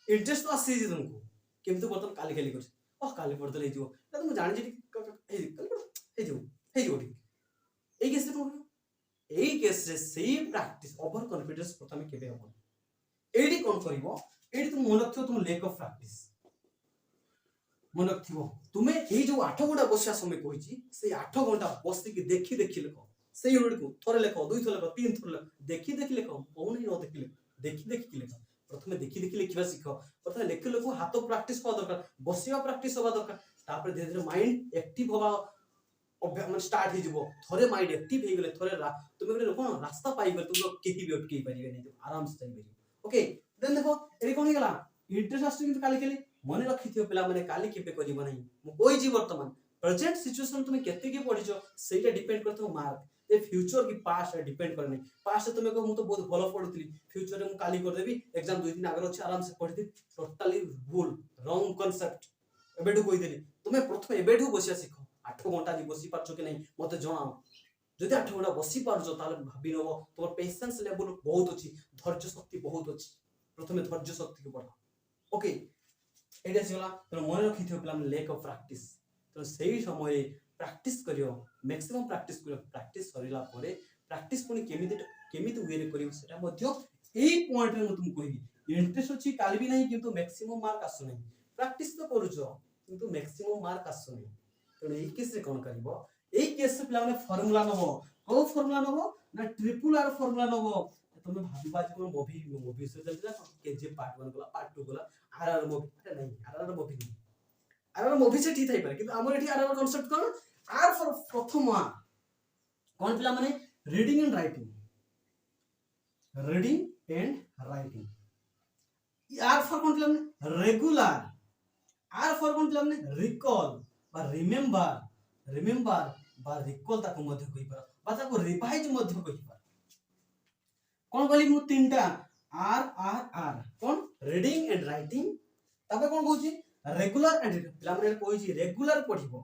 इंटरेस्ट तो आसी जे तुमको किंतु बर्तन काली कर ओ काली पढदले हे जिवो त तुम जानि जे हे जिवो ए केस रे एई केस रे सेही प्रैक्टिस ओवर कॉन्फिडेंस प्रथमे केबे हो एडी कोन करिवो एडी तुम मन रखियो तुम लैक ऑफ प्रैक्टिस मन रखियो तुमे एई जो 8 घंटा बसिया समय कहिची से 8 घंटा बसि के देखि लेखो से यूनिट को थोरे लेखो दुई थोरे लेखो तीन थोरे देखि लेखो कोन न देखि लेखो प्रथमे देखि लेखिबा सिखो प्रथमे लेखो हाथ प्रैक्टिस हो दरकार बसिया प्रैक्टिस होबा दरकार तापर धीरे धीरे माइंड एक्टिव होबा मन स्टार्ट हे जिवो थोरे माइंड एक्टिव हे गेले थोरे तुमे गरे कोन रास्ता पाइ गेल तुम केही भी अटके परिबे नै आराम से जाई परिबे ओके देन देखो एरी कोन गेला इंटरेस्ट आस्ते किंतु काली मने रखिथियो पिला माने काली केबे करिबो नै मु कोइ जी वर्तमान प्रेजेंट सिचुएशन तुमे केते के पढिछो सेटा डिपेंड करथो मार्क ए फ्यूचर की पास्ट रे डिपेंड करने पास्ट तुम को मु तो बहुत भलो पढुतली फ्यूचर रे मु काली कर देबी एग्जाम 2 दिन आगे अछि आराम से पढि दे टोटली भूल रॉन्ग कांसेप्ट एबेठु कहि देली तुमे प्रथम एबेठु बसिया सिखो 8 घंटा जी बसी पारछो कि नहीं मते जणाओ जदि 8 घंटा बसी पारछो ताले भाबी नबो तोर पेशेंस लेवल बहुत अछि धैर्य शक्ति बहुत अछि प्रथमे धैर्य शक्ति के बढ़ाओ ओके एटा सिगला तो मन रखिथियो प्लान लैक ऑफ प्रैक्टिस तो सही समय प्रैक्टिस करियो मैक्सिमम प्रैक्टिस करियो प्रैक्टिस सरिला परे प्रैक्टिस पुनी केमिति वे रे करियो सेटा मध्य एई पॉइंट रे तुम कहिबी इंटरेस्ट अछि काल भी नहीं किंतु मैक्सिमम मार्क आसु नहीं प्रैक्टिस तो करूछो किंतु मैक्सिमम मार्क आसु नहीं तो एई केस रे कोन करबो एई केस रे प्लान में फार्मूला नबो को फार्मूला नबो ना ट्रिपल आर फार्मूला नबो तुम भाबा जे कोन मूवी से चलला केजे पार्ट 1 गला पार्ट 2 गला आरआर मूवी एटा नहीं आरआर मूवी नहीं आरआर मूवी से ठीक थाई पारे किंतु हमर एठी आरआर कांसेप्ट कोन आर फॉर प्रथम कोन पिला माने reading and writing R for कोन पिला माने रेगुलर आर फॉर कोन पिला माने रिकॉल बा रिमेंबर बा रिकॉल ताको मध्य कहि पार बा ताको रिवाइज मध्य कहि पार कोन कहली मु तीनटा आर आर आर कोन रीडिंग एंड राइटिंग तबे कोन कहूची रेगुलर एंड पिला माने कहूची रेगुलर पढिबो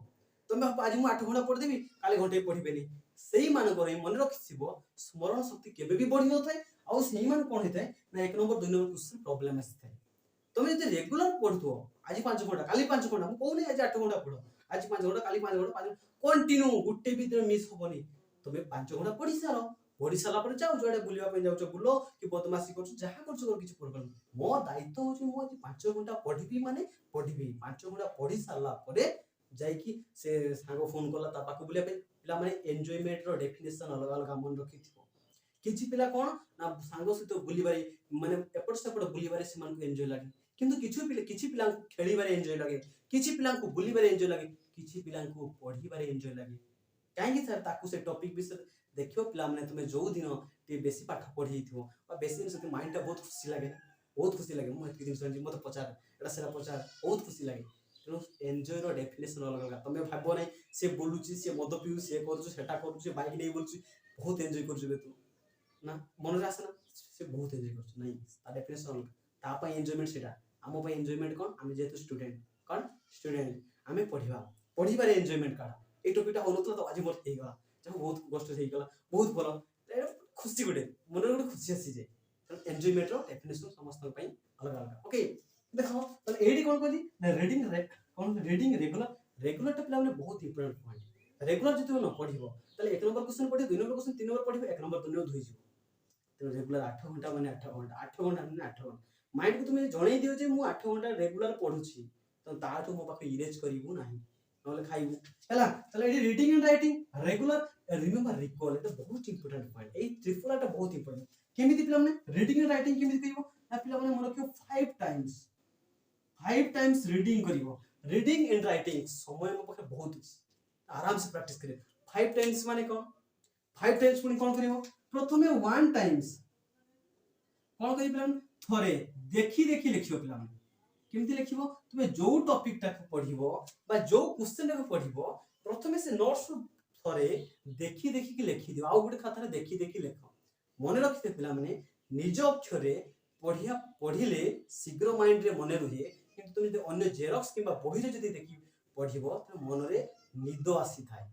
तुम आज मु 8 घंटा पढ देबी काले घंटे पढिबेनी सेही मान करे मन रखिसिबो स्मरण शक्ति केबे भी बढ़ि नथाय आ सेही मान कोन हेतै ना 1 नंबर 2 नंबर क्वेश्चन प्रॉब्लम आस्थाय तुम जदि रेगुलर पढतो आज 5 घंटा काली 5 घंटा मु कहू नै आज 8 घंटा पढो आज 5 घंटा काली 5 घंटा 5 कंटिन्यू गुटे भी मिस होबनी तुम 5 घंटा पढि सारा पर जाओ जोडे बुलिया पे जाउछ बुलो कि बदमाशी करछ जहा करछ कर किछ प्रॉब्लम मो दायित्व होची मो आज 5 घंटा पढिबी माने पढिबी 5 घंटा पढि सारला परे जाइकी से सांगो फोन करला ता पाकु बुलिया पे पिला माने एन्जॉयमेंट रो डेफिनेशन अलग अलग मन रखिथिबो किछि पिला कोन ना सांगो सहित बुलिबारी माने एपट सेपट बुलिबारी से मन को एन्जॉय लागे किंतु किछि पिला खेलिबारे एन्जॉय लागे किछि पिला को बुलिबारे एन्जॉय लागे किछि पिला को पढिबारे एन्जॉय लागे काहेकि सर ताकु से टॉपिक विषय देखियो पिला माने तुमे जो दिन टे बेसी पाठ पढि थिबो बा बेसी दिन से माइंड ता बहुत खुशी लागे मो एतकी दिन से मते पचार एटा सेरा पचार बहुत खुशी लागे तो एन्जॉय रो डेफिनेशन अलग अलग तुमे भाबो नै से बोलुची से मद पिउ से करूछ सेटा करूछ बाइक नै बोलुची बहुत एन्जॉय करछु बे तू ना मन रे आसे ना से बहुत एन्जॉय करछु नै ता डेफिनेशन अलग ता पय एन्जॉयमेंट सेटा आमो पय एन्जॉयमेंट कोन आमे जेतु स्टूडेंट आमे पढिबार एन्जॉयमेंट काढा ए टॉपिकटा होनतला तो आज मोर हेई गला जहा बहुत कष्ट हेई गला बहुत भलो खुशी गुटे मन रे खुशी आसी जे एन्जॉयमेंट रो डेफिनेशन समस्त पय अलग अलग ओके देखो तो एडी कोन कहली ना रीडिंग रेगुलर टा पिला माने बहुत इंपोर्टेंट पॉइंट रेगुलर जति न पढिबो तले 1 नंबर क्वेश्चन पढि 2 नंबर क्वेश्चन 3 नंबर पढिबो 1 नंबर 2 नंबर धोइ जिवो तो रेगुलर 8 घंटा माने 8 घंटा माने 8 घंटा माइंड को तुम जणै दियो जे मु 8 घंटा रेगुलर पढुची तो ताठो मो पाखे इरेज करिवु नाही नले खाइबु हला तले एडी reading and writing regular remember recall एटा बहुत इंपोर्टेंट पॉइंट ए त्रिपुराटा बहुत इंपोर्टेंट केमिति पिला माने रीडिंग एंड राइटिंग केमिति करिवो ना पिला माने मन रखियो 5 टाइम्स रीडिंग करिवो रीडिंग एंड राइटिंग समय मो पाखे बहुत आराम से प्रैक्टिस करियो 5 टाइम्स माने कोन 5 टाइम्स पुनी कोन करिवो प्रथमे 1 टाइम्स कोन करि पिला थरे देखि लिखियो पिला माने केमिति लिखिबो तुमे जो टॉपिक टा को पढिबो बा जो क्वेश्चन टा को पढिबो प्रथमे से नोट्स थरे देखि कि लिखि दियो आ गुटे खाता रे देखि लेखो मने रखिते पिला माने निज अक्षरे पढिले शीघ्र माइंड रे मने रुहे किंतु तुम जदि अन्य जेरॉक्स किबा बही रे जदि देखि पढिबो त मन रे निद आसी थाए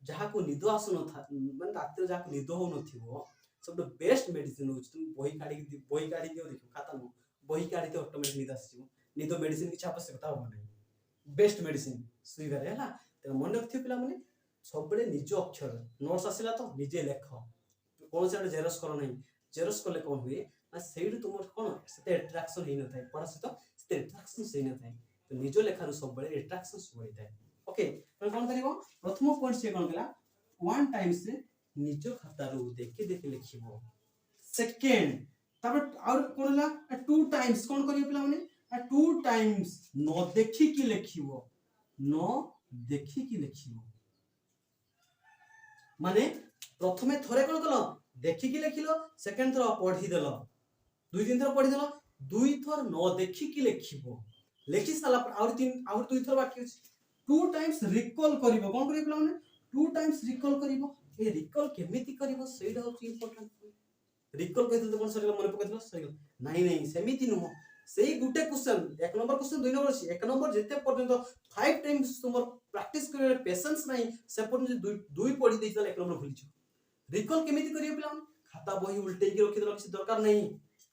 जहा को निद आसु न था माने रात रे जहा को निद हो न थिबो सब बेस्ट मेडिसिन हो तुम बही काढी दियो देखो खाता न बही काढी ते ऑटोमेटिक निद आसी निद मेडिसिन की आवश्यकता हो नै बेस्ट मेडिसिन सुई गरे हला त मन रखथियो पिला माने सब बळे निज अक्षर नोट्स आसिला तो निजे लेख कोन से जेरॉक्स करो नै जेरॉक्स करले कोन हुए ना सेइडु तुमर कोन सेते अट्रैक्शन हेइ न थाए पढा से सेते अट्रैक्शन सेइ न थाए तो निज लेखारु सब बळे अट्रैक्शन होई थाए ओके तो कोन करिवो प्रथम पॉइंट से कोन केला 1 टाइम से निज खातारु देखि लिखिबो सेकंड तब और कोन ला 2 टाइम्स कोन करियो पिला माने 2 टाइम्स न देखि कि लिखिबो माने प्रथमे थरे कोन कलो देखि कि लिखिलो सेकंड थर पढि देलो 2-3 थर पढि देलो 2 थर न देखि कि लिखिबो लिखि साला पर और 2 थर बाकी अछि 2 टाइम्स रिकॉल करिवो कोन करियो पिला माने 2 टाइम्स रिकॉल करिवो ए रिकॉल केमिति करिवो सेटा होची इंपोर्टेंट रिकॉल कहते तो कोन सरिला मन पकैतलो सरिला नहीं सेमिति नुह सेही गुटे क्वेश्चन एक नंबर क्वेश्चन दुई नंबर अछि एक नंबर जेते पर्यंत 5 टाइम्स तुमर प्रैक्टिस करे पेशेंस नहीं से पर्यंत दुई पढी देइतल एक नंबर भूली छु रिकॉल केमिति करियो पिला खाता बही उल्टे की रखि किछि दरकार नहीं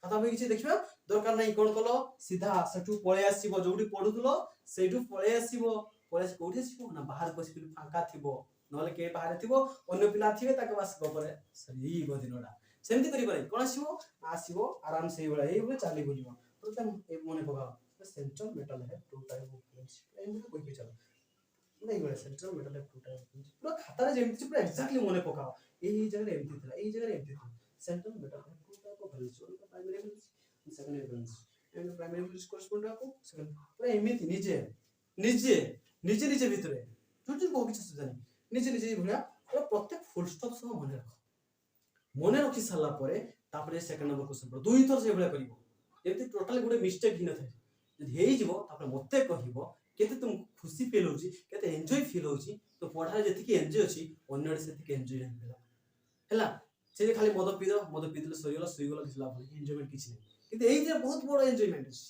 खाता बही किछि देखिबा दरकार नहीं कोन कलो सीधा सेटू पळे आसीबो जोडी पढुतलो सेटू पळे आसीबो पळे कोठी आसीबो ना बाहर बसिबि फांका थिबो नले के बाहर थिबो अन्य पिला थिबे ताके बास गपरे सरी बदिनोडा सेमति करि पारे कोन आसीबो आसीबो आराम से बेला एई बोले चाली बुलिबो प्रथम ए मने पका सेंट्रल मेटल है टू टाइप ऑफ प्रिंसिपल एम कोइ भी चलो नहीं बोले सेंट्रल मेटल है टू टाइप ऑफ प्रिंसिपल पूरा खाता रे जेमति पूरा एग्जैक्टली मने पकाओ एई जगह एमति थिला एई जगह एमति थिला सेंट्रल मेटल है two type of principle primary principle secondary principle and primary principle correspond आपको सेकंड पूरा एमति निजे निजे निजे निजे भितरे छोटी को किछ सुजानी निजे निजे भलिया पूरा प्रत्येक फुल स्टॉप सब मने रखि साला परे तापरे सेकंड नंबर क्वेश्चन पर दुई थर से भलिया करिवो एते टोटली गुडे मिस्टेक हि न थाय जदि हेइ जिवो तापरे मते कहिवो केते तुम खुशी फील होची केते एन्जॉय फील होची तो पढा जेति कि एन्जॉय अछि अन्य सेति कि एन्जॉय नै भेला हैला से खाली मद पीदले सरिगला सुइगला दिसला भली एन्जॉयमेंट किछि नै किंतु एइ जे बहुत बड़ एन्जॉयमेंट अछि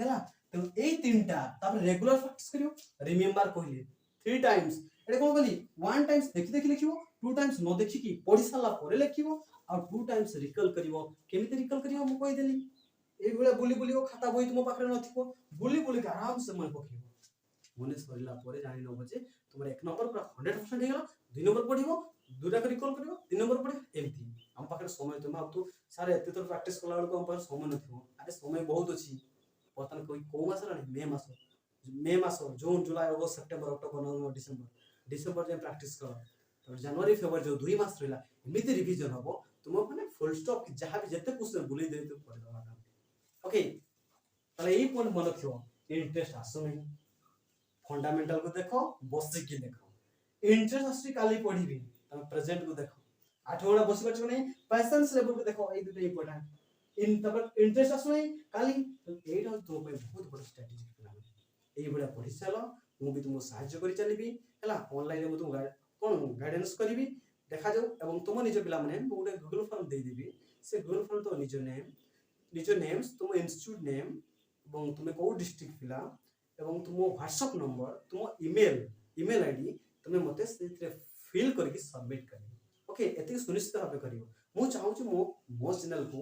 हैला तो एइ तीनटा तापरे रेगुलर प्रैक्टिस करियो रिमेंबर कहली 3 टाइम्स एडे कोन कहली 1 टाइम्स देखि देखि लिखिबो 2 टाइम्स न देखि कि पढि साला परे लिखिबो आ 2 टाइम्स रिकॉल करिवो केमिति रिकॉल करिवो म कहि देली एइ बेला बुली बुली खाता बही तुम पाखरे नथिबो बुली बुली आराम से मन पकिबो मने सरिला परे जानि नबो जे तुमर एक नंबर पूरा 100% हेगला दुई नंबर पढिबो दुटा रिकॉल करिवो तीन नंबर पढि एमति हम पाखरे समय तुम अब तू सारे एते तो प्रैक्टिस करला बेलको हम पाखरे समय नथिबो अरे समय बहुत अछि पतन कोई को मास रानी मे मास जून जुलाई अगस्त सेप्टेम्बर अक्टोबर नवंबर डिसेंबर जे प्रैक्टिस कर तो जनवरी फेब्रुआरी जो 2 मास रहला एमिति रिवीजन हबो तुम माने फुल स्टॉप जहां भी जते क्वेश्चन बुली दे तो पढि दवा ओके ताले एई पॉइंट मन रखियो इंटरेस्ट आसो नहीं फंडामेंटल को देखो बेसिक की देखो इंटरेस्ट आसी काली पढिबी तम प्रेजेंट को देखो 8 घंटा बसी परछ नहीं पेशेंस लेवल को देखो एई दुटे इंपोर्टेंट इन तब इंटरेस्ट आसो नहीं काली तो एटा तो पे बहुत बड़ स्ट्रेटजी प्लान एई बडा पढि चलो मु भी तुमको सहायता करि चलीबी हला ऑनलाइन में तुम कोन गाइडेंस करिबी देखा जाऊ एवं तुम निज पिला माने मु गुटे गूगल फॉर्म दे देबी से गूगल फॉर्म तो निज नेम्स तुम इंस्टीट्यूट नेम एवं तुम को डिस्ट्रिक्ट पिला एवं तुम व्हाट्सएप नंबर तुम ईमेल आईडी तुम मते से फिल करके सबमिट करियो ओके एते सुनिश्चित भाबे करियो मु चाहू छी मो चैनल को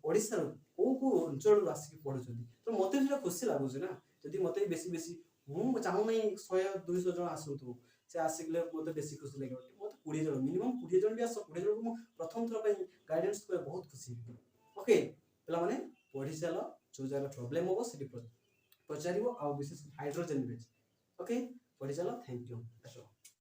ओडिसा को अंचल आसी पढुछथि तो मते जेटा खुशी लागु छै ना जदि मते बेसी मु चाहू नै 100 200 जन आसुतु से आसिकले मते बेसी खुशी लागो मते 20 जन मिनिमम 20 जन भी आसो 20 जन को प्रथम थर पई गाइडेंस को बहुत खुशी ओके पिला माने पढि चलो जो जगह प्रॉब्लम हो से पचारिबो आ विशेष हाइड्रोजन बेच ओके पढि चलो थैंक यू।